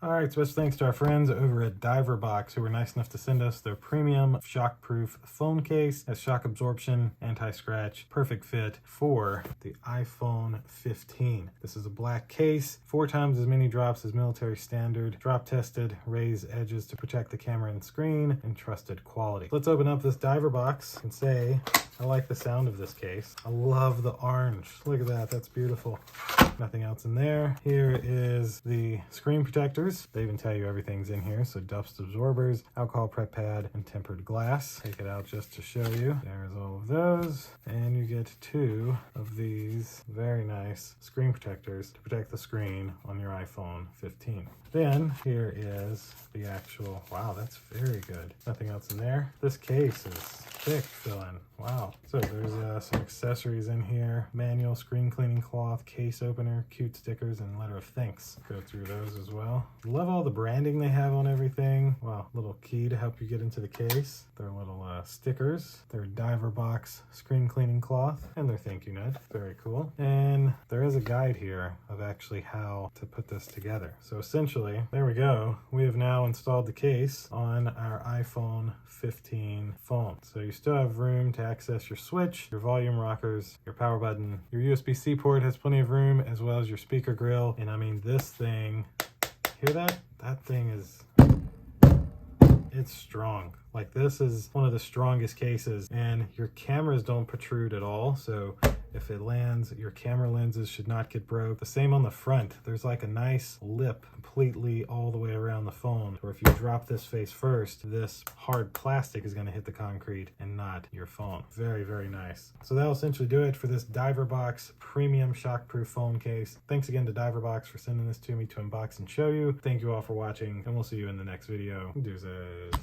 All right, special thanks to our friends over at Diverbox who were nice enough to send us their premium shockproof phone case. Has shock absorption, anti-scratch, perfect fit for the iPhone 15. This is a black case, 4 times as many drops as military standard, drop tested, raised edges to protect the camera and screen, and trusted quality. Let's open up this Diverbox and say, I like the sound of this case. I love the orange. Look at that, that's beautiful. Nothing else in there. Here is the screen protectors. They even tell you everything's in here. So dust absorbers, alcohol prep pad, and tempered glass. Take it out just to show you. There's all of those. And you get 2 of these very nice screen protectors to protect the screen on your iPhone 15. Then here is the actual, wow, that's very good. Nothing else in there. This case is thick filling. Wow. So there's some accessories in here. Manual screen cleaning cloth, case opener, cute stickers, and letter of thanks. Go through those as well. Love all the branding they have on everything. Wow, little key to help you get into the case. Their little stickers. Their Diverbox screen cleaning cloth, and their thank you note. Very cool. And there is a guide here of actually how to put this together. So essentially, there we go. We have now installed the case on our iPhone 15 phone. So you still have room to access your switch, your volume rockers, your power button. Your USB-C port has plenty of room, as well as your speaker grill. And I mean, this thing, hear that? That thing is, it's strong. Like, this is one of the strongest cases, and your cameras don't protrude at all. So if it lands, your camera lenses should not get broke. The same on the front. There's like a nice lip completely all the way around the phone, or if you drop this face first, this hard plastic is going to hit the concrete and not your phone. Very, very nice. So that'll essentially do it for this Diverbox premium shockproof phone case. Thanks again to Diverbox for sending this to me to unbox and show you. Thank you all for watching, and we'll see you in the next video. Deuces.